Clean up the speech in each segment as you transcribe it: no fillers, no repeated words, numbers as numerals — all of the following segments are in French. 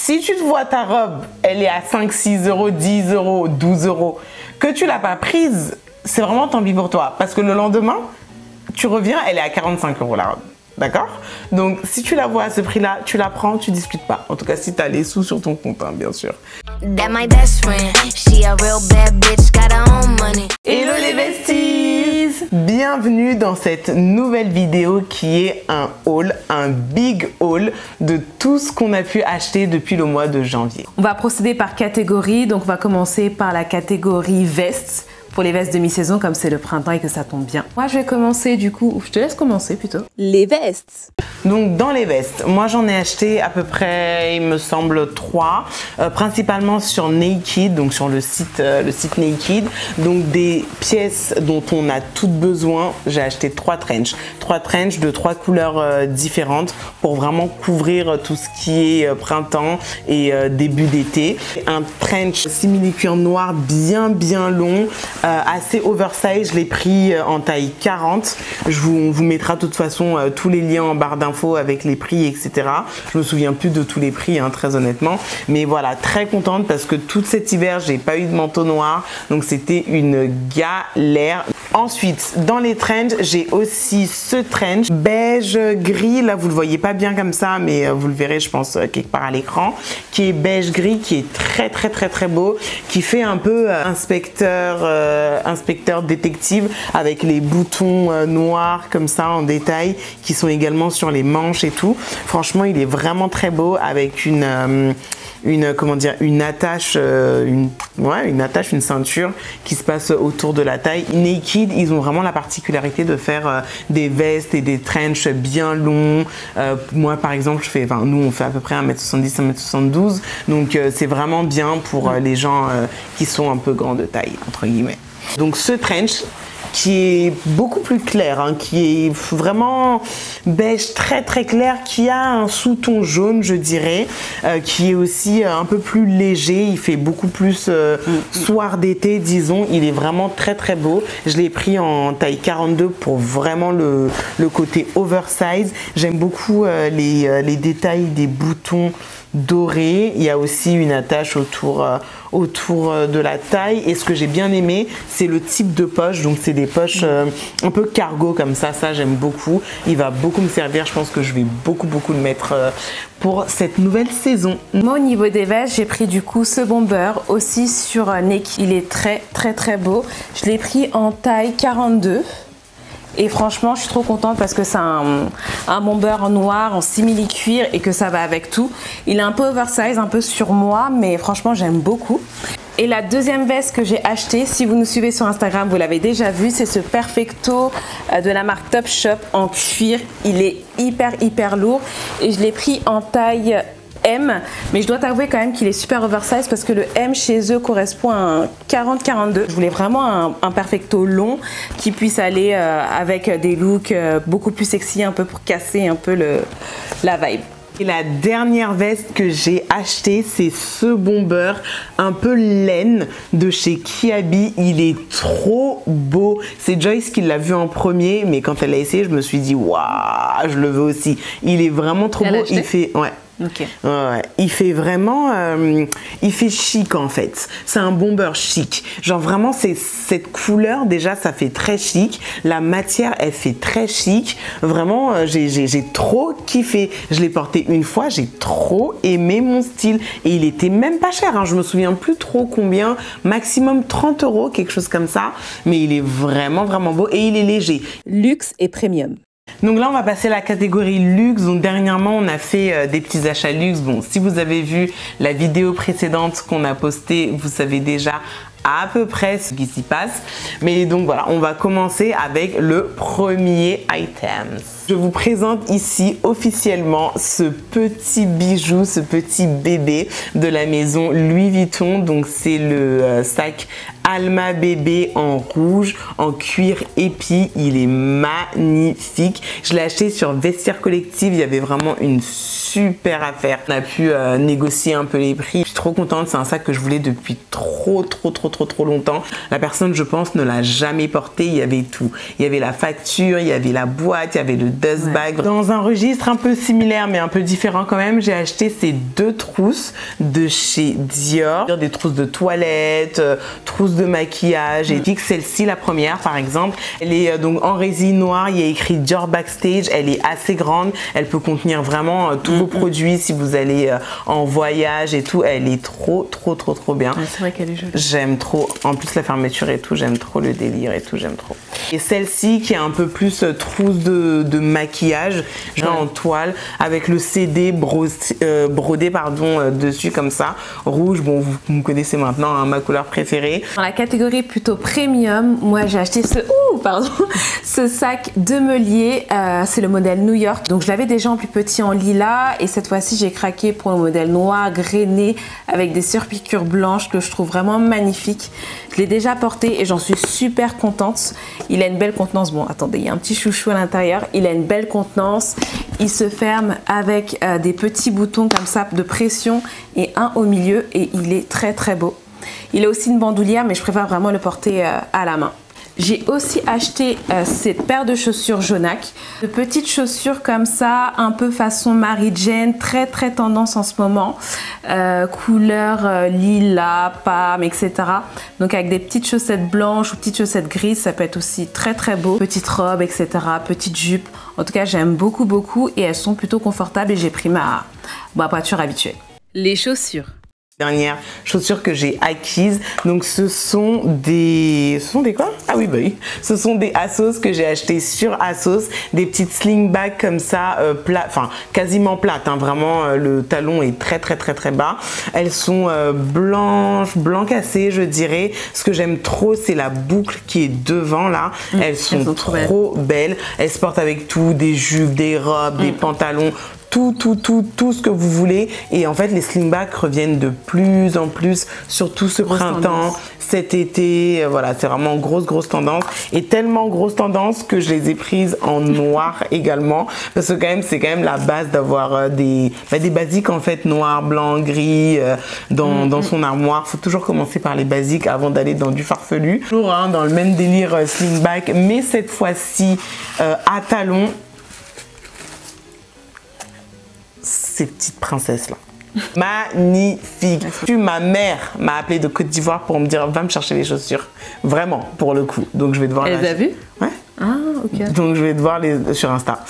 Si tu te vois ta robe, elle est à 5, 6 euros, 10 euros, 12 euros, que tu l'as pas prise, c'est vraiment tant pis pour toi. Parce que le lendemain, tu reviens, elle est à 45 euros la robe. D'accord? Donc, si tu la vois à ce prix-là, tu la prends, tu discutes pas. En tout cas, si tu as les sous sur ton compte, hein, bien sûr. Hello les besties! Bienvenue dans cette nouvelle vidéo qui est un haul, un big haul de tout ce qu'on a pu acheter depuis le mois de janvier. On va procéder par catégorie, donc on va commencer par la catégorie vestes. Pour les vestes de mi-saison, comme c'est le printemps et que ça tombe bien. Moi, je vais commencer du coup, je te laisse commencer plutôt. Les vestes. Donc dans les vestes, moi j'en ai acheté à peu près, il me semble 3, principalement sur Naked, donc sur le site Naked. Donc des pièces dont on a toutes besoin. J'ai acheté 3 trenches de 3 couleurs différentes pour vraiment couvrir tout ce qui est printemps et début d'été. Un trench simili-cuir noir bien long, assez oversize, je l'ai pris en taille 40. On vous mettra de toute façon tous les liens en barre d'infos avec les prix, etc. Je me souviens plus de tous les prix, hein, très honnêtement. Mais voilà, très contente parce que tout cet hiver, j'ai pas eu de manteau noir. Donc c'était une galère. Ensuite, dans les trenches, j'ai aussi ce trench beige gris. Là, vous le voyez pas bien comme ça, mais vous le verrez, je pense, quelque part à l'écran. Qui est beige gris, qui est très beau. Qui fait un peu inspecteur détective avec les boutons noirs comme ça en détail qui sont également sur les manches et tout. Franchement, il est vraiment très beau avec une attache, une ceinture qui se passe autour de la taille. Naked, ils ont vraiment la particularité de faire des vestes et des trenches bien longs. Moi, par exemple, nous, on fait à peu près 1m70, 1m72. Donc, c'est vraiment bien pour les gens qui sont un peu grands de taille, entre guillemets. Donc, ce trench, qui est beaucoup plus clair, hein, qui est vraiment beige très clair, qui a un sous-ton jaune, je dirais, qui est aussi un peu plus léger. Il fait beaucoup plus soir d'été, disons. Il est vraiment très beau. Je l'ai pris en taille 42 pour vraiment le côté oversize. J'aime beaucoup les détails des boutons doré. Il y a aussi une attache autour de la taille, et ce que j'ai bien aimé, c'est le type de poche. Donc c'est des poches un peu cargo comme ça j'aime beaucoup. Il va beaucoup me servir, je pense que je vais beaucoup le mettre pour cette nouvelle saison. Moi, au niveau des vestes, j'ai pris du coup ce bomber aussi sur Naked. Il est très beau. Je l'ai pris en taille 42. Et franchement, je suis trop contente parce que c'est un bomber en noir, en simili-cuir, et que ça va avec tout. Il est un peu oversize, un peu sur moi, mais franchement, j'aime beaucoup. Et la deuxième veste que j'ai achetée, si vous nous suivez sur Instagram, vous l'avez déjà vu, c'est ce Perfecto de la marque Topshop en cuir. Il est hyper lourd et je l'ai pris en taille M, mais je dois t'avouer quand même qu'il est super oversize parce que le M chez eux correspond à un 40-42. Je voulais vraiment un perfecto long qui puisse aller avec des looks beaucoup plus sexy, un peu pour casser un peu la vibe. Et la dernière veste que j'ai achetée, c'est ce bomber un peu laine de chez Kiabi. Il est trop beau. C'est Joyce qui l'a vu en premier, mais quand elle l'a essayé, je me suis dit waouh, je le veux aussi. Il est vraiment trop beau. Il fait Okay. Ouais, il fait vraiment, il fait chic en fait. C'est un bomber chic. Genre vraiment, c'est cette couleur déjà, ça fait très chic. La matière, elle fait très chic. Vraiment, j'ai trop kiffé. Je l'ai porté une fois, j'ai trop aimé mon style et il était même pas cher. Hein. Je me souviens plus trop combien, maximum 30 €, quelque chose comme ça. Mais il est vraiment beau et il est léger. Luxe et premium. Donc là, on va passer à la catégorie luxe. Donc dernièrement, on a fait des petits achats luxe. Bon, si vous avez vu la vidéo précédente qu'on a postée, vous savez déjà à peu près ce qui s'y passe. Mais donc voilà, on va commencer avec le premier item. Je vous présente ici officiellement ce petit bijou, ce petit bébé de la maison Louis Vuitton. Donc c'est le sac Alma Bébé en rouge, en cuir épi. Il est magnifique. Je l'ai acheté sur Vestiaire Collective. Il y avait vraiment une super affaire. On a pu négocier un peu les prix. Je suis trop contente. C'est un sac que je voulais depuis trop longtemps. La personne, je pense, ne l'a jamais porté. Il y avait tout. Il y avait la facture, il y avait la boîte, il y avait le dust bag. Dans un registre un peu similaire mais un peu différent quand même, j'ai acheté ces deux trousses de chez Dior. Des trousses de toilette, trousses de maquillage. Et celle-ci, la première par exemple, elle est donc en résine noire. Il y a écrit Dior Backstage. Elle est assez grande. Elle peut contenir vraiment tous vos produits si vous allez en voyage et tout. Elle est trop bien. Ouais, c'est vrai qu'elle est jolie. J'aime trop. En plus la fermeture et tout, j'aime trop le délire et tout, j'aime trop. Et celle-ci qui est un peu plus trousse de maquillage, genre en toile, avec le CD brodé dessus comme ça, rouge. Bon, vous me connaissez maintenant, hein, ma couleur préférée. Dans la catégorie plutôt premium, moi j'ai acheté ce sac de Meulier. C'est le modèle New York. Donc je l'avais déjà en plus petit en lilas et cette fois-ci j'ai craqué pour le modèle noir grainé avec des surpiqûres blanches que je trouve vraiment magnifique. Je l'ai déjà porté et j'en suis super contente. Il a une belle contenance. Bon, attendez, il y a un petit chouchou à l'intérieur. Il a une belle contenance. Il se ferme avec des petits boutons comme ça de pression et un au milieu et il est très beau. Il a aussi une bandoulière mais je préfère vraiment le porter à la main. J'ai aussi acheté cette paire de chaussures Jonac, de petites chaussures comme ça, un peu façon Mary Jane, très tendance en ce moment, couleur lilas, pomme, etc. Donc avec des petites chaussettes blanches ou petites chaussettes grises, ça peut être aussi très beau. Petite robe, etc., petite jupe. En tout cas, j'aime beaucoup et elles sont plutôt confortables et j'ai pris ma pointure habituelle. Les chaussures. Dernière chaussure que j'ai acquise, donc ce sont des quoi? Ah oui, bah oui, ce sont des Assos que j'ai acheté sur Assos, des petites slingbags comme ça, enfin quasiment plates, hein, vraiment le talon est très bas. Elles sont blanc cassé, je dirais. Ce que j'aime trop, c'est la boucle qui est devant là. Elles sont trop belles. Elles se portent avec tout, des jupes, des robes, des pantalons. Tout ce que vous voulez. Et en fait, les slingbacks reviennent de plus en plus, surtout ce printemps, cet été. Voilà, c'est vraiment grosse tendance. Et tellement grosse tendance que je les ai prises en noir également. Parce que c'est quand même la base d'avoir des basiques en fait, noir, blanc, gris, dans son armoire. Faut toujours commencer par les basiques avant d'aller dans du farfelu. Toujours hein, dans le même délire slingback, mais cette fois-ci à talons. Ces petites princesses là, magnifique. Ma mère m'a appelé de Côte d'Ivoire pour me dire va me chercher les chaussures, vraiment pour le coup. Donc je vais devoir. Elle les a vues? Ouais. Ah ok. Donc je vais devoir sur Insta.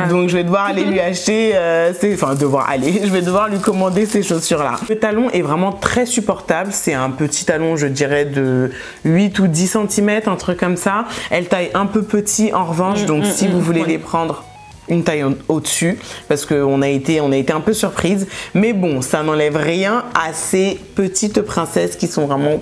Donc je vais devoir aller lui acheter, je vais devoir lui commander ces chaussures là. Le talon est vraiment très supportable. C'est un petit talon, je dirais de 8 ou 10 cm, un truc comme ça. Elle taille un peu petit en revanche. Donc si vous voulez les prendre une taille au-dessus parce qu'on a été un peu surprise, mais bon, ça n'enlève rien à ces petites princesses qui sont vraiment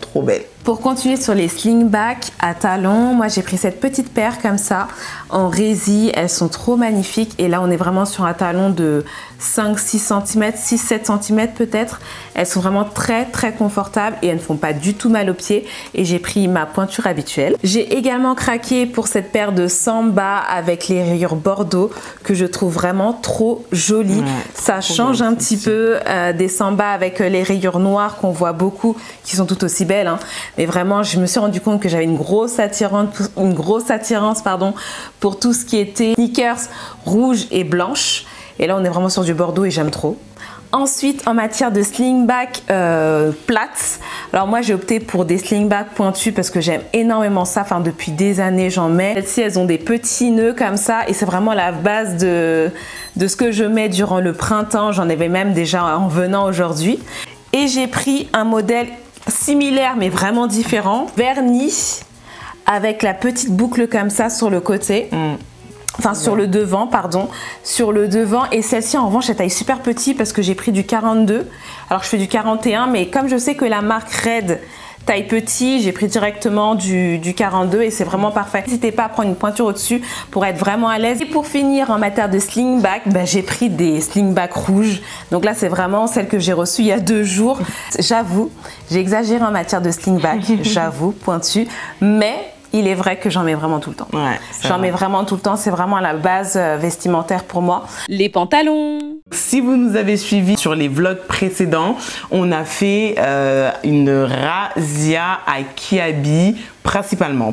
trop belles. Pour continuer sur les slingbacks à talons, moi j'ai pris cette petite paire comme ça en résille. Elles sont trop magnifiques et là on est vraiment sur un talon de 5-6 cm, 6-7 cm peut-être. Elles sont vraiment très confortables et elles ne font pas du tout mal aux pieds et j'ai pris ma pointure habituelle. J'ai également craqué pour cette paire de Samba avec les rayures bordeaux que je trouve vraiment trop jolie. Ça change un petit peu des Samba avec les rayures noires qu'on voit beaucoup, qui sont tout aussi belles, hein. Mais vraiment, je me suis rendu compte que j'avais une grosse attirance pour tout ce qui était sneakers rouge et blanche. Et là, on est vraiment sur du bordeaux et j'aime trop. Ensuite, en matière de slingback plates, alors moi j'ai opté pour des slingbacks pointus parce que j'aime énormément ça. Enfin, depuis des années, j'en mets. Celles-ci, elles ont des petits nœuds comme ça et c'est vraiment la base de ce que je mets durant le printemps. J'en avais même déjà en venant aujourd'hui. Et j'ai pris un modèle similaire mais vraiment différent, verni avec la petite boucle comme ça sur le côté. Enfin sur le devant, pardon, sur le devant. Et celle-ci en revanche elle taille super petit parce que j'ai pris du 42. Alors je fais du 41 mais comme je sais que la marque Red taille petit, j'ai pris directement du 42 et c'est vraiment parfait. N'hésitez pas à prendre une pointure au-dessus pour être vraiment à l'aise. Et pour finir, en matière de slingback, j'ai pris des slingbacks rouges. Donc là, c'est vraiment celle que j'ai reçue il y a 2 jours. J'avoue, j'ai exagéré en matière de slingback, j'avoue, pointu, mais il est vrai que j'en mets vraiment tout le temps. Ouais, j'en mets vraiment tout le temps, c'est vraiment la base vestimentaire pour moi. Les pantalons. Si vous nous avez suivis sur les vlogs précédents, on a fait une razzia à Kiabi, principalement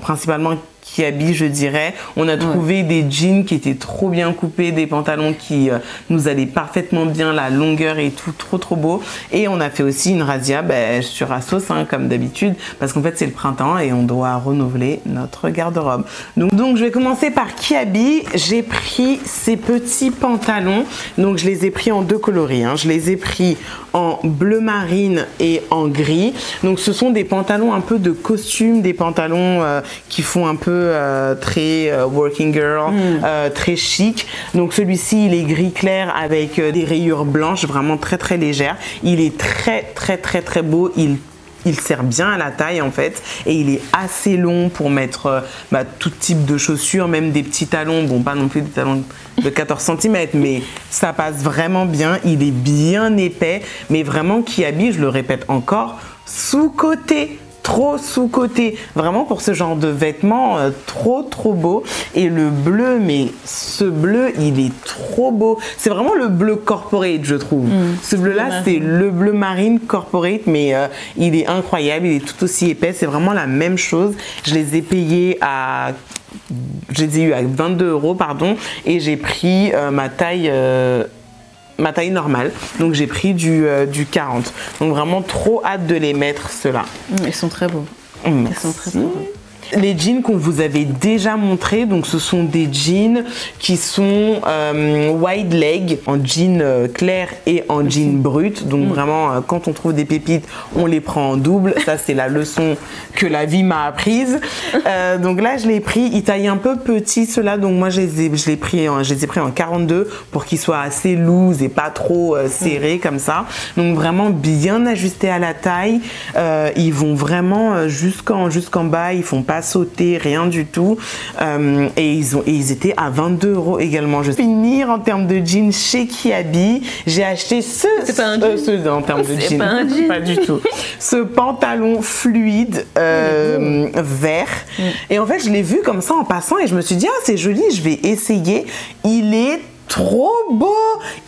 Kiabi, je dirais. On a trouvé des jeans qui étaient trop bien coupés, des pantalons qui nous allaient parfaitement bien, la longueur et tout, trop beau. Et on a fait aussi une razzia sur Asos, hein, comme d'habitude, parce qu'en fait c'est le printemps et on doit renouveler notre garde-robe. Donc je vais commencer par Kiabi. J'ai pris ces petits pantalons, donc je les ai pris en 2 coloris, hein. Je les ai pris en bleu marine et en gris. Donc ce sont des pantalons un peu de costume, des pantalons qui font un peu très working girl, très chic. Donc celui-ci il est gris clair avec des rayures blanches, vraiment très légères. Il est très beau. Il sert bien à la taille en fait et il est assez long pour mettre tout type de chaussures, même des petits talons, bon pas non plus des talons de 14 cm, mais ça passe vraiment bien. Il est bien épais, mais vraiment Kiabi, je le répète encore, sous-coté. Trop sous-côté, vraiment pour ce genre de vêtements, trop beau. Et le bleu, mais ce bleu il est trop beau, c'est vraiment le bleu corporate, je trouve. Ce bleu là c'est le bleu marine corporate, mais il est incroyable, il est tout aussi épais, c'est vraiment la même chose. Je les ai payés à 22 € pardon, et j'ai pris ma taille normale, donc j'ai pris du 40. Donc vraiment trop hâte de les mettre ceux-là. Ils sont très beaux. Merci. Ils sont très beaux. Les jeans qu'on vous avait déjà montré, donc ce sont des jeans qui sont wide leg, en jean clair et en jean brut. Donc vraiment, quand on trouve des pépites, on les prend en double. Ça, c'est la leçon que la vie m'a apprise. Donc là, je l'ai pris. Il taille un peu petit, ceux-là. Donc moi, je les ai pris en 42 pour qu'ils soient assez loose et pas trop serrés comme ça. Donc vraiment bien ajustés à la taille. Ils vont vraiment jusqu'en bas. Ils font pas sauter, rien du tout. Et ils étaient à 22 € également. Je vais finir en termes de jeans chez Kiabi. J'ai acheté c'est pas un jean. En termes de jeans. Pas un jean. Pas du tout. Ce pantalon fluide vert. Et en fait, je l'ai vu comme ça en passant et je me suis dit, ah, c'est joli, je vais essayer. Il est trop beau,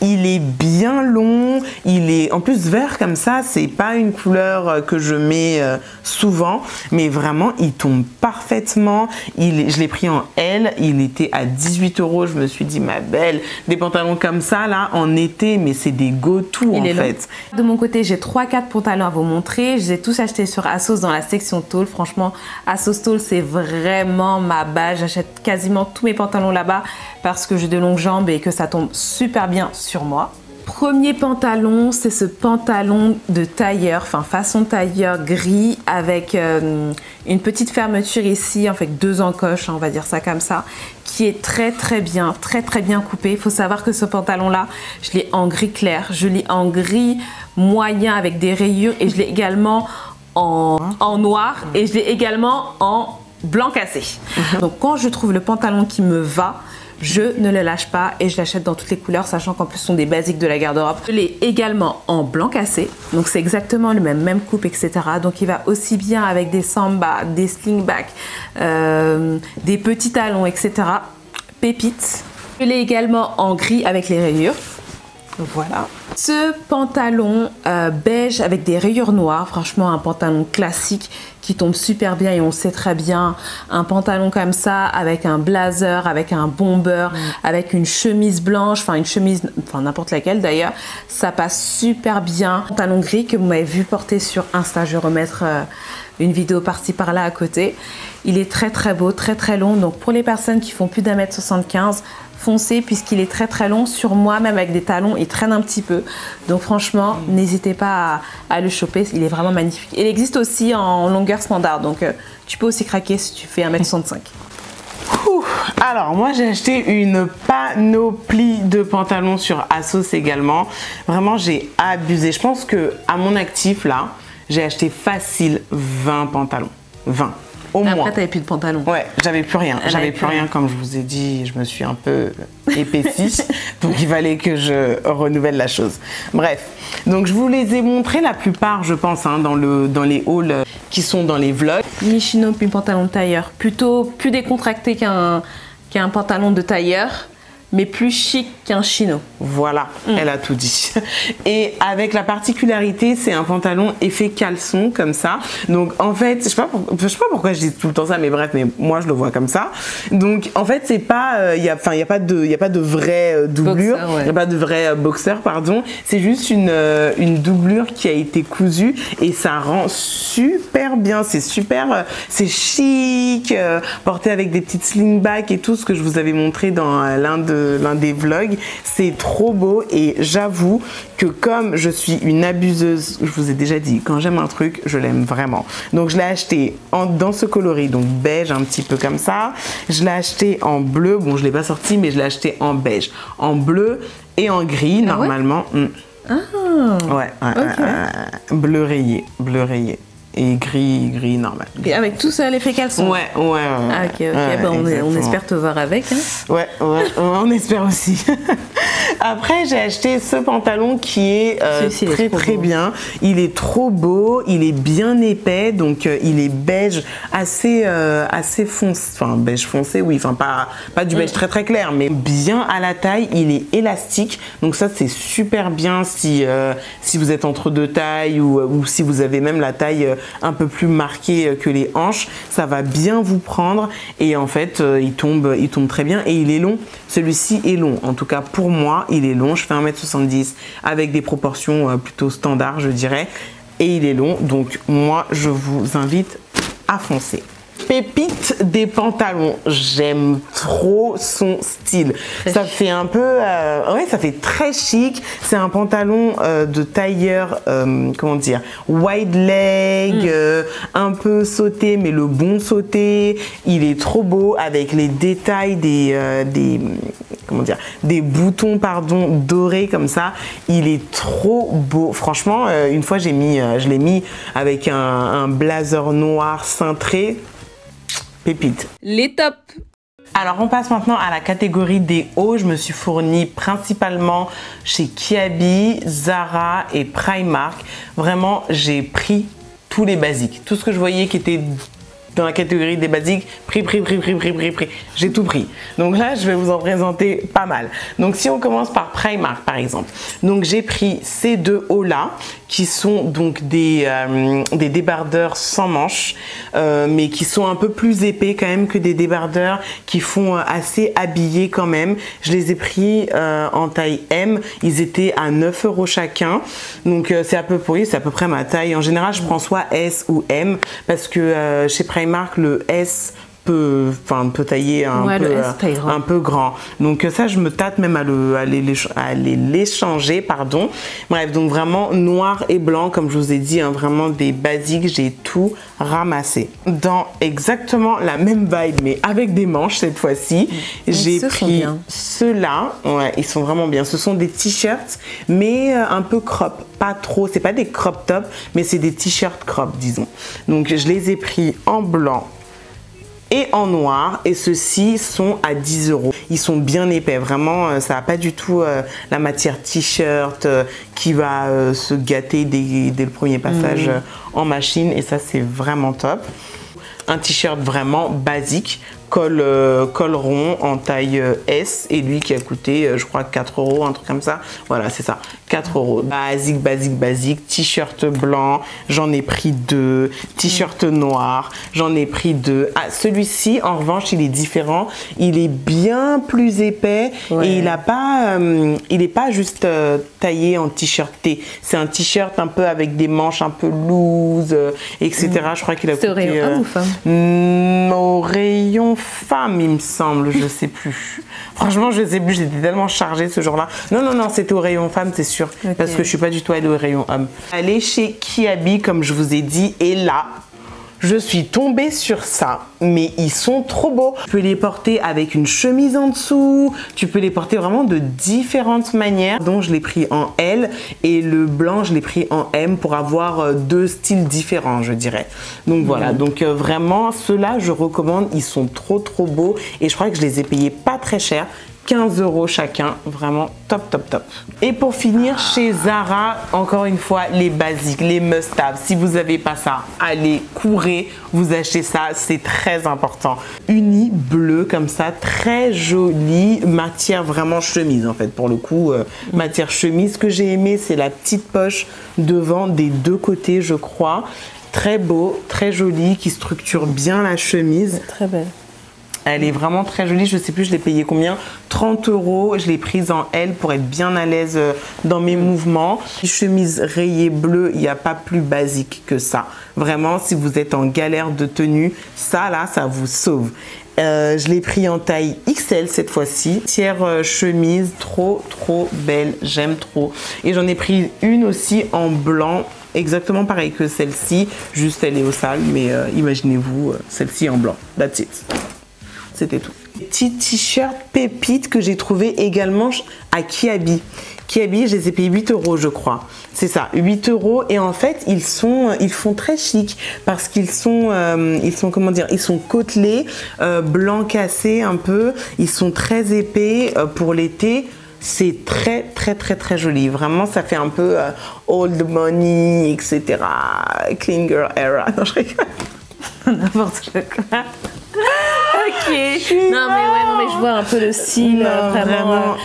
il est bien long, il est en plus vert comme ça, c'est pas une couleur que je mets souvent, mais vraiment il tombe parfaitement. Je l'ai pris en L, il était à 18 €. Je me suis dit, ma belle, des pantalons comme ça là en été, mais c'est des go-to en fait. De mon côté, j'ai 3-4 pantalons à vous montrer. Je les ai tous achetés sur Asos dans la section tôle. Franchement, Asos tôle, c'est vraiment ma base. J'achète quasiment tous mes pantalons là-bas parce que j'ai de longues jambes et que ça tombe super bien sur moi. Premier pantalon, c'est ce pantalon de tailleur, enfin façon tailleur gris avec une petite fermeture ici, avec 2 encoches, on va dire ça comme ça, qui est très bien coupé. Il faut savoir que ce pantalon là, je l'ai en gris clair, je l'ai en gris moyen avec des rayures et je l'ai également en noir et je l'ai également en blanc cassé. Donc quand je trouve le pantalon qui me va, je ne le lâche pas et je l'achète dans toutes les couleurs, sachant qu'en plus ce sont des basiques de la garde-robe. Je l'ai également en blanc cassé, donc c'est exactement le même coupe, etc. Donc il va aussi bien avec des samba, des slingbacks, des petits talons, etc. Pépite. Je l'ai également en gris avec les rayures. Voilà. Ce pantalon beige avec des rayures noires, franchement un pantalon classique qui tombe super bien et on sait très bien, un pantalon comme ça avec un blazer, avec un bomber, avec une chemise blanche, enfin une chemise, enfin n'importe laquelle d'ailleurs, ça passe super bien. Pantalon gris que vous m'avez vu porter sur Insta, je vais remettre une vidéo par-ci par-là à côté. Il est très beau, très long, donc pour les personnes qui font plus d'1,75 m, foncé puisqu'il est très long. Sur moi, même avec des talons, il traîne un petit peu. Donc franchement, n'hésitez pas à le choper. Il est vraiment magnifique. Il existe aussi en longueur standard. Donc tu peux aussi craquer si tu fais 1,65 m. Alors moi j'ai acheté une panoplie de pantalons sur Asos également. Vraiment j'ai abusé. Je pense que à mon actif là, j'ai acheté facile 20 pantalons. 20. Au moins. Après, t'avais plus de pantalons. Ouais, j'avais plus rien. J'avais plus rien, comme je vous ai dit, je me suis un peu épaissie. Donc il fallait que je renouvelle la chose. Bref, donc je vous les ai montrés la plupart, je pense, hein, dans les hauls qui sont dans les vlogs. Ni chino, puis pantalon de tailleur. Plutôt plus décontracté qu'un pantalon de tailleur, mais plus chic qu'un chino. Voilà, elle a tout dit. Et avec la particularité, c'est un pantalon effet caleçon, comme ça. Donc en fait, je sais pas pourquoi je dis tout le temps ça, mais bref, mais moi je le vois comme ça. Donc en fait, c'est pas, y a pas de vraie doublure, boxer, ouais. Y a pas de vrai boxer, pardon. C'est juste une doublure qui a été cousue et ça rend super bien. C'est super, c'est chic, porté avec des petites slingbacks et tout ce que je vous avais montré dans l'un des vlogs. C'est trop beau et j'avoue que comme je suis une abuseuse, je vous ai déjà dit, quand j'aime un truc, je l'aime vraiment. Donc je l'ai acheté dans ce coloris, donc beige un petit peu comme ça. Je l'ai acheté en bleu, bon je l'ai pas sorti mais je l'ai acheté en beige, en bleu et en gris normalement. Ouais, bleu rayé. Et gris normal. Et avec tout ça, l'effet caleçon. Ouais. Ah, ok. Ben, on espère te voir avec. Hein. Ouais, on espère aussi. Après, j'ai acheté ce pantalon qui est très bien. Il est trop beau, il est bien épais, donc il est beige assez foncé, enfin beige foncé, oui, enfin pas du beige très clair, mais bien à la taille. Il est élastique, donc ça c'est super bien si vous êtes entre deux tailles ou si vous avez même la taille un peu plus marquée que les hanches, ça va bien vous prendre et en fait il tombe très bien et il est long. Celui-ci est long, en tout cas pour moi il est long. Je fais 1m70 avec des proportions plutôt standards, je dirais, et il est long, donc moi je vous invite à foncer. Pépite des pantalons, j'aime trop son style. Ça fait un peu, ouais, ça fait très chic. C'est un pantalon de tailleur, comment dire, wide leg, un peu sauté, mais le bon sauté. Il est trop beau avec les détails comment dire, des boutons dorés comme ça. Il est trop beau. Franchement, une fois je l'ai mis avec un blazer noir cintré. Pépite. Les tops. Alors on passe maintenant à la catégorie des hauts. Je me suis fournie principalement chez Kiabi, Zara et Primark. Vraiment, j'ai pris tous les basiques. Tout ce que je voyais qui était dans la catégorie des basiques, pris. J'ai tout pris. Donc là, je vais vous en présenter pas mal. Donc si on commence par Primark par exemple. Donc j'ai pris ces deux hauts là qui sont donc des débardeurs sans manches, mais qui sont un peu plus épais quand même que des débardeurs qui font assez habillés quand même. Je les ai pris en taille M. Ils étaient à 9 € chacun. Donc c'est à peu près ma taille. En général, je prends soit S ou M parce que chez Primark, le S peut tailler un peu grand. Donc ça, je me tâte même à aller l'échanger, pardon. Bref, donc vraiment noir et blanc, comme je vous ai dit, hein, vraiment des basiques, j'ai tout ramassé. Dans exactement la même vibe, mais avec des manches cette fois-ci, j'ai pris ceux-là. Ouais, ils sont vraiment bien. Ce sont des t-shirts, mais un peu crop. Pas trop, c'est pas des crop tops, mais c'est des t-shirts crop, disons. Donc je les ai pris en blanc et en noir, et ceux-ci sont à 10 €. Ils sont bien épais, vraiment, ça n'a pas du tout la matière t-shirt qui va se gâter dès le premier passage en machine, et ça c'est vraiment top. Un t-shirt vraiment basique, col rond en taille S, et lui qui a coûté je crois 4 €, un truc comme ça. Voilà, c'est ça, 4 €. Basique, t-shirt blanc, j'en ai pris 2, t-shirt noir, j'en ai pris 2. Ah, celui-ci en revanche, il est différent, il est bien plus épais, et il est pas juste taillé en t-shirt T. C'est un t-shirt un peu avec des manches un peu loose, etc. Je crois qu'il a coûté... Au rayon homme ou femme? Au rayon femme, il me semble, je sais plus. Franchement, je sais plus, j'étais tellement chargée ce jour-là. Non, c'était au rayon femme, c'est sûr, parce que je suis pas du tout allée au rayon homme. Allée chez Kiabi, comme je vous ai dit, et là, Je suis tombée sur ça, mais ils sont trop beaux. Tu peux les porter avec une chemise en dessous, tu peux les porter vraiment de différentes manières. Donc je l'ai pris en L et le blanc je l'ai pris en M pour avoir deux styles différents, je dirais. Donc voilà, donc vraiment ceux-là je recommande, ils sont trop beaux et je crois que je les ai payés pas très cher. 15 € chacun, vraiment top. Et pour finir, chez Zara, encore une fois, les basiques, les must-have. Si vous n'avez pas ça, allez, courez, vous achetez ça, c'est très important. Uni bleu comme ça, très joli, matière vraiment chemise en fait, pour le coup, matière chemise. Ce que j'ai aimé, c'est la petite poche devant des deux côtés, je crois. Très beau, très joli, qui structure bien la chemise. Très belle. Elle est vraiment très jolie, je sais plus, je l'ai payé combien? 30 €, je l'ai prise en L pour être bien à l'aise dans mes mouvements. Chemise rayée bleue, il n'y a pas plus basique que ça. Vraiment, si vous êtes en galère de tenue, ça là, ça vous sauve. Je l'ai pris en taille XL cette fois-ci. Tiers chemise, trop belle, j'aime trop. Et j'en ai pris une aussi en blanc. Exactement pareil que celle-ci, juste elle est au sale, mais imaginez-vous celle-ci en blanc. That's it. C'était tout. Petit t-shirt pépite que j'ai trouvé également à Kiabi. Kiabi, je les ai payés 8 € je crois. C'est ça, 8 € et en fait ils font très chic parce qu'ils sont, comment dire, ils sont côtelés, blanc cassé un peu, ils sont très épais pour l'été. C'est très joli. Vraiment, ça fait un peu old money, etc. Clean girl era. Non, je rigole. N'importe quoi. Ok. Non mais je vois un peu le style, vraiment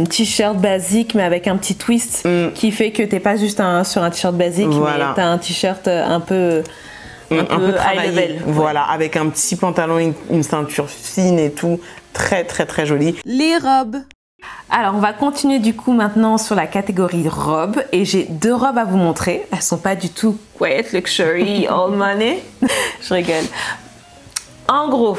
t-shirt basique mais avec un petit twist qui fait que t'es pas juste sur un t-shirt basique, voilà. Mais t'as un t-shirt un peu high level. Voilà, avec un petit pantalon, une ceinture fine et tout. Très joli. Les robes. Alors on va continuer du coup maintenant sur la catégorie robes et j'ai deux robes à vous montrer. Elles sont pas du tout quiet luxury old money. Je rigole. En gros,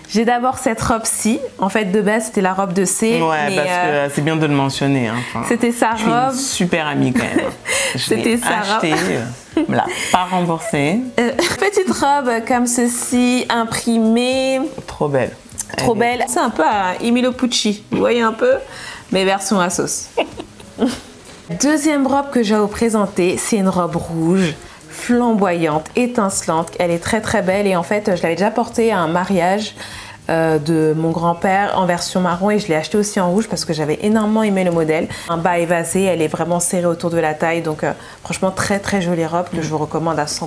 j'ai d'abord cette robe-ci. En fait, de base, c'était la robe de C. Ouais, mais parce que c'est bien de le mentionner. Hein. Enfin, c'était sa robe. Je suis une super amie quand même. C'était sa robe. Me l'a pas remboursée. Petite robe comme ceci, imprimée. Trop belle. Trop belle. C'est un peu à Emilio Pucci. Vous voyez un peu? Mais version à sauce. Deuxième robe que je vais vous présenter, c'est une robe rouge. Flamboyante, étincelante, elle est très belle et en fait je l'avais déjà portée à un mariage de mon grand-père en version marron et je l'ai acheté aussi en rouge parce que j'avais énormément aimé le modèle. Un bas évasé, elle est vraiment serrée autour de la taille donc franchement très jolie robe que je vous recommande à 100%.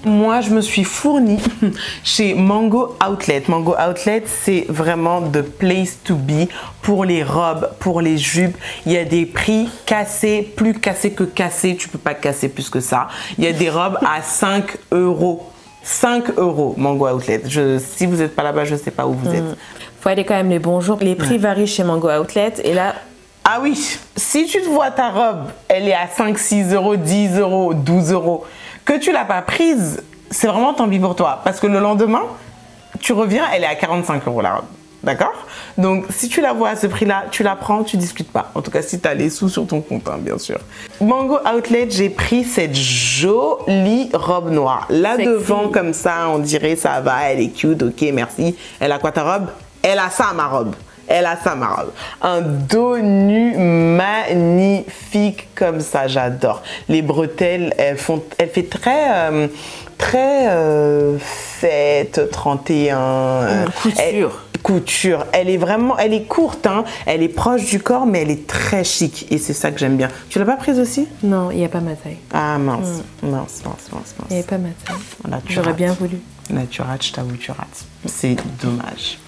Moi je me suis fournie chez Mango Outlet. Mango Outlet c'est vraiment the place to be pour les robes, pour les jupes. Il y a des prix cassés, plus cassés que cassés, tu peux pas casser plus que ça. Il y a des robes à 5 €. 5 € Mango Outlet. Si vous n'êtes pas là-bas, je ne sais pas où vous êtes. Faut aller quand même les bons jours. Les prix varient chez Mango Outlet et là... Ah oui, si tu te vois ta robe, elle est à 5, 6 €, 10 €, 12 €, que tu l'as pas prise, c'est vraiment tant pis pour toi. Parce que le lendemain, tu reviens, elle est à 45 € la robe. D'accord? Donc, si tu la vois à ce prix-là, tu la prends, tu discutes pas. En tout cas, si tu as les sous sur ton compte, hein, bien sûr. Mango Outlet, j'ai pris cette jolie robe noire. Là Sexy. Devant, comme ça, on dirait ça va, elle est cute, ok, merci. Elle a quoi ta robe? Elle a ça, ma robe. Elle a ça, ma robe. Un dos nu magnifique comme ça, j'adore. Les bretelles, elle fait très fête 31. Couture. Elle est courte, hein. Elle est proche du corps, mais elle est très chic. Et c'est ça que j'aime bien. Tu l'as pas prise aussi? Non, il n'y a pas ma taille. Ah mince, mince. Il n'y a pas ma taille. Là, j'aurais bien voulu. Là, tu rates, je t'avoue, tu rates. C'est dommage.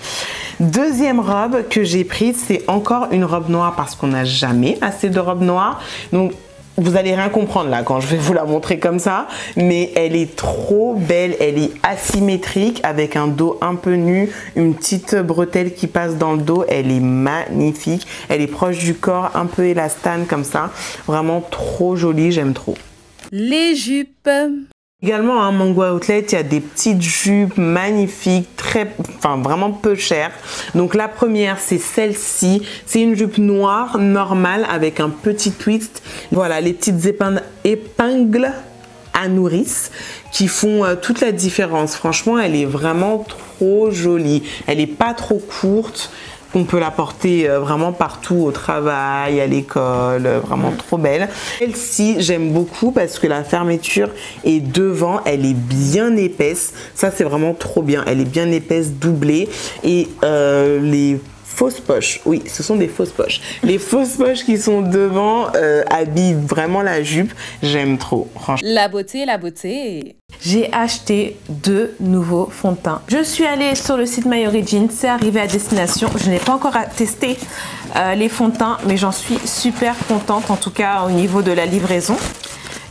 Deuxième robe que j'ai prise, c'est encore une robe noire parce qu'on n'a jamais assez de robes noires. Donc, vous allez rien comprendre là quand je vais vous la montrer comme ça, mais elle est trop belle, elle est asymétrique avec un dos un peu nu, une petite bretelle qui passe dans le dos, elle est magnifique, elle est proche du corps, un peu élastane comme ça, vraiment trop jolie, j'aime trop. Les jupes. Également à Mango Outlet, il y a des petites jupes magnifiques, vraiment peu chères. Donc la première, c'est celle-ci. C'est une jupe noire normale avec un petit twist. Voilà, les petites épingles à nourrice qui font toute la différence. Franchement, elle est vraiment trop jolie. Elle est pas trop courte. On peut la porter vraiment partout au travail, à l'école, vraiment trop belle. Celle-ci, j'aime beaucoup parce que la fermeture est devant, elle est bien épaisse. Ça, c'est vraiment trop bien. Elle est bien épaisse, doublée. Et les fausses poches, oui, ce sont des fausses poches. Les fausses poches qui sont devant habillent vraiment la jupe. J'aime trop, franchement. La beauté, la beauté. J'ai acheté 2 nouveaux fonds de teint. Je suis allée sur le site My Origin, c'est arrivé à destination. Je n'ai pas encore testé les fonds de teint, mais j'en suis super contente, en tout cas au niveau de la livraison.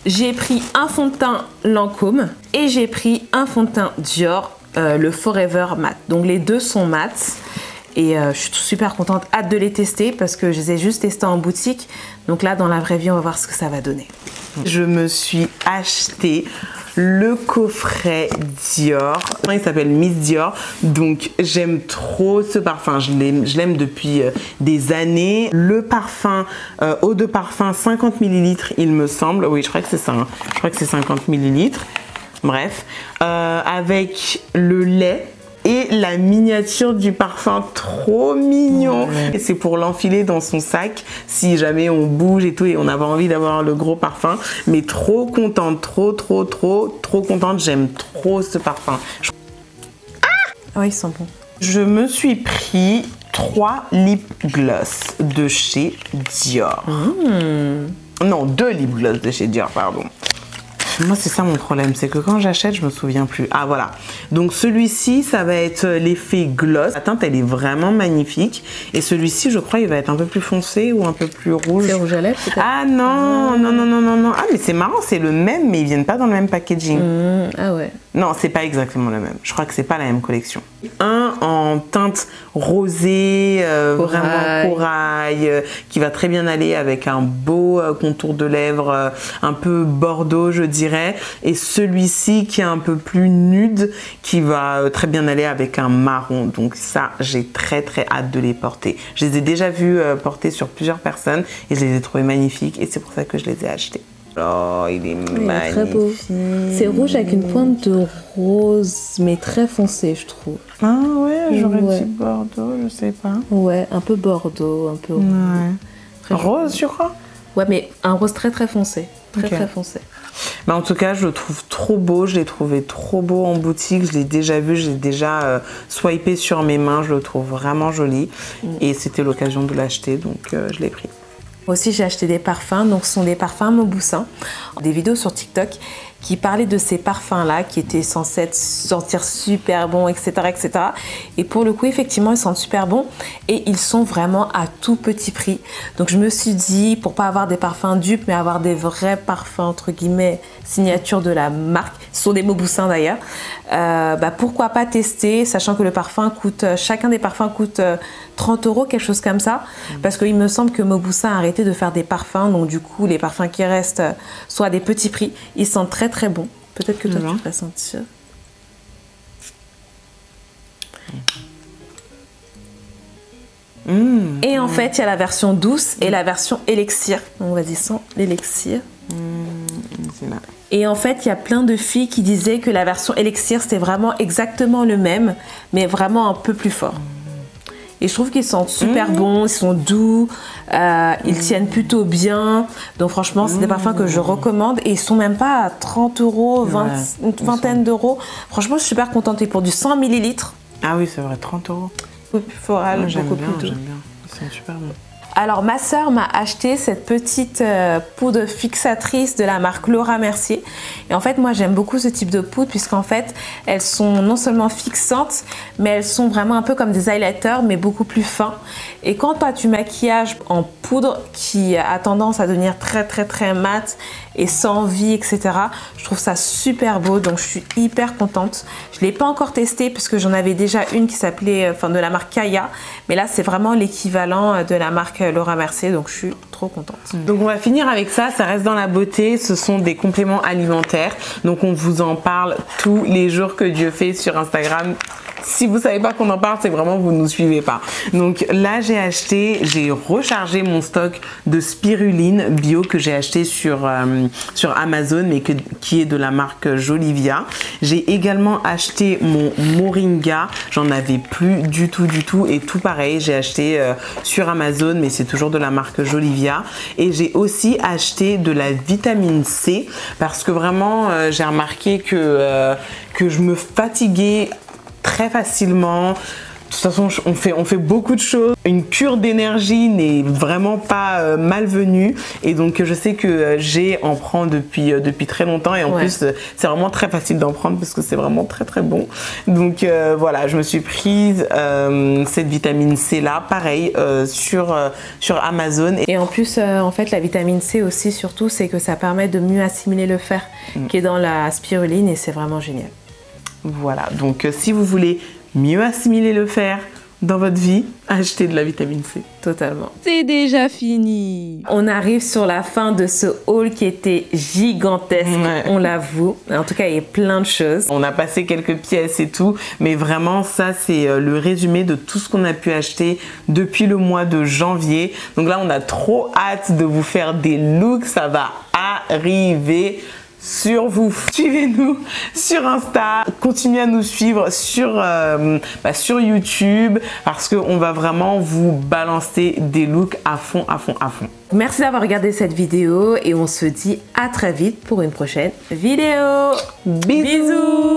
J'ai pris un fond de teint Lancôme et j'ai pris un fond de teint Dior, le Forever Matte. Donc les deux sont mat. Et je suis super contente, hâte de les tester parce que je les ai juste testés en boutique. Donc là, dans la vraie vie, on va voir ce que ça va donner. Je me suis acheté le coffret Dior. Il s'appelle Miss Dior. Donc j'aime trop ce parfum. Je l'aime depuis des années. Le parfum, eau de parfum 50 ml, il me semble. Oui, je crois que c'est ça. Hein. Je crois que c'est 50 ml. Bref. Avec le lait. Et la miniature du parfum, trop mignon. Ouais. Et c'est pour l'enfiler dans son sac si jamais on bouge et tout et on avait envie d'avoir le gros parfum. Mais trop contente, trop contente. J'aime trop ce parfum. Ah oui, ils sont bons. Je me suis pris 3 lip gloss de chez Dior. Non, 2 lip gloss de chez Dior, pardon. Moi, c'est ça mon problème, c'est que quand j'achète, je me souviens plus. Ah, voilà. Donc, celui-ci, ça va être l'effet gloss. La teinte, elle est vraiment magnifique. Et celui-ci, je crois, il va être un peu plus foncé ou un peu plus rouge. C'est rouge à lèvres, peut-être? Ah non, non. Ah, mais c'est marrant, c'est le même, mais ils viennent pas dans le même packaging. Ah ouais. Non, c'est pas exactement le même. Je crois que c'est pas la même collection. Un en teinte rosée, vraiment corail, qui va très bien aller avec un beau contour de lèvres, un peu bordeaux, je dirais. Et celui-ci qui est un peu plus nude, qui va très bien aller avec un marron. Donc ça, j'ai très hâte de les porter. Je les ai déjà vus porter sur plusieurs personnes et je les ai trouvés magnifiques et c'est pour ça que je les ai achetés. Oh, il est magnifique. Très beau. C'est rouge avec une pointe de rose, mais très foncé, je trouve. Ah ouais, j'aurais dit bordeaux, je sais pas. Ouais, un peu bordeaux, un peu rouge. Ouais. Rose, tu crois? Ouais, mais un rose très foncé. Très foncé. Mais en tout cas, je le trouve trop beau. Je l'ai trouvé trop beau en boutique. Je l'ai déjà vu, j'ai déjà swipé sur mes mains. Je le trouve vraiment joli. Et c'était l'occasion de l'acheter, donc je l'ai pris. Moi aussi, j'ai acheté des parfums, donc ce sont des parfums Mauboussin. Des vidéos sur TikTok qui parlaient de ces parfums-là, qui étaient censés sentir super bons, etc., etc. Et pour le coup, effectivement, ils sentent super bons et ils sont vraiment à tout petit prix. Donc, je me suis dit, pour pas avoir des parfums dupes, mais avoir des vrais parfums, entre guillemets, signature de la marque, ce sont des Mauboussin d'ailleurs, pourquoi pas tester, sachant que le parfum coûte, chacun des parfums coûte 30 €, quelque chose comme ça, parce qu'il me semble que Mauboussin a arrêté de faire des parfums, donc du coup, les parfums qui restent sont à des petits prix. Ils sentent très bons. Peut-être que toi, tu vas sentir. Et en fait, il y a la version douce et la version élixir. Donc, vas-y, sens l'élixir. Et en fait, il y a plein de filles qui disaient que la version élixir, c'était vraiment exactement le même, mais vraiment un peu plus fort. Et je trouve qu'ils sentent super bons, ils sont doux, ils tiennent plutôt bien. Donc franchement, c'est des parfums que je recommande. Et ils sont même pas à 30 €, une vingtaine d'euros. Franchement, je suis super contente. Et pour du 100 ml. Ah oui, c'est vrai, 30 €. Beaucoup plus floral, beaucoup plus doux. J'aime bien, ils sont super bons. Alors ma sœur m'a acheté cette petite poudre fixatrice de la marque Laura Mercier. Et en fait moi j'aime beaucoup ce type de poudre puisqu'en fait elles sont non seulement fixantes mais elles sont vraiment un peu comme des highlighters mais beaucoup plus fins. Et quand toi tu maquillages en poudre qui a tendance à devenir très mat et sans vie, etc. Je trouve ça super beau, donc je suis hyper contente. Je ne l'ai pas encore testé puisque j'en avais déjà une qui s'appelait, de la marque Kaya, mais là c'est vraiment l'équivalent de la marque Laura Mercier, donc je suis trop contente. Donc on va finir avec ça, ça reste dans la beauté, ce sont des compléments alimentaires, donc on vous en parle tous les jours que Dieu fait sur Instagram. Si vous savez pas qu'on en parle, c'est vraiment vous nous suivez pas. Donc là, j'ai rechargé mon stock de spiruline bio que j'ai acheté sur Amazon, mais qui est de la marque Jolivia. J'ai également acheté mon moringa. J'en avais plus du tout et tout pareil. J'ai acheté sur Amazon, mais c'est toujours de la marque Jolivia. Et j'ai aussi acheté de la vitamine C parce que vraiment, j'ai remarqué que je me fatiguais très facilement. De toute façon, on fait beaucoup de choses. Une cure d'énergie n'est vraiment pas malvenue. Et donc, je sais que en prend depuis très longtemps. Et en plus, c'est vraiment très facile d'en prendre parce que c'est vraiment très bon. Donc, voilà, je me suis prise cette vitamine C là, pareil, sur Amazon. Et en plus, en fait, la vitamine C aussi, surtout, c'est que ça permet de mieux assimiler le fer qui est dans la spiruline. Et c'est vraiment génial. Voilà, donc si vous voulez mieux assimiler le fer dans votre vie, achetez de la vitamine C. Totalement. C'est déjà fini. On arrive sur la fin de ce haul qui était gigantesque, on l'avoue. En tout cas, il y a plein de choses. On a passé quelques pièces et tout, mais vraiment, ça, c'est le résumé de tout ce qu'on a pu acheter depuis le mois de janvier. Donc là, on a trop hâte de vous faire des looks. Ça va arriver sur vous. Suivez-nous sur Insta, continuez à nous suivre sur YouTube parce qu'on va vraiment vous balancer des looks à fond. Merci d'avoir regardé cette vidéo et on se dit à très vite pour une prochaine vidéo. Bisous.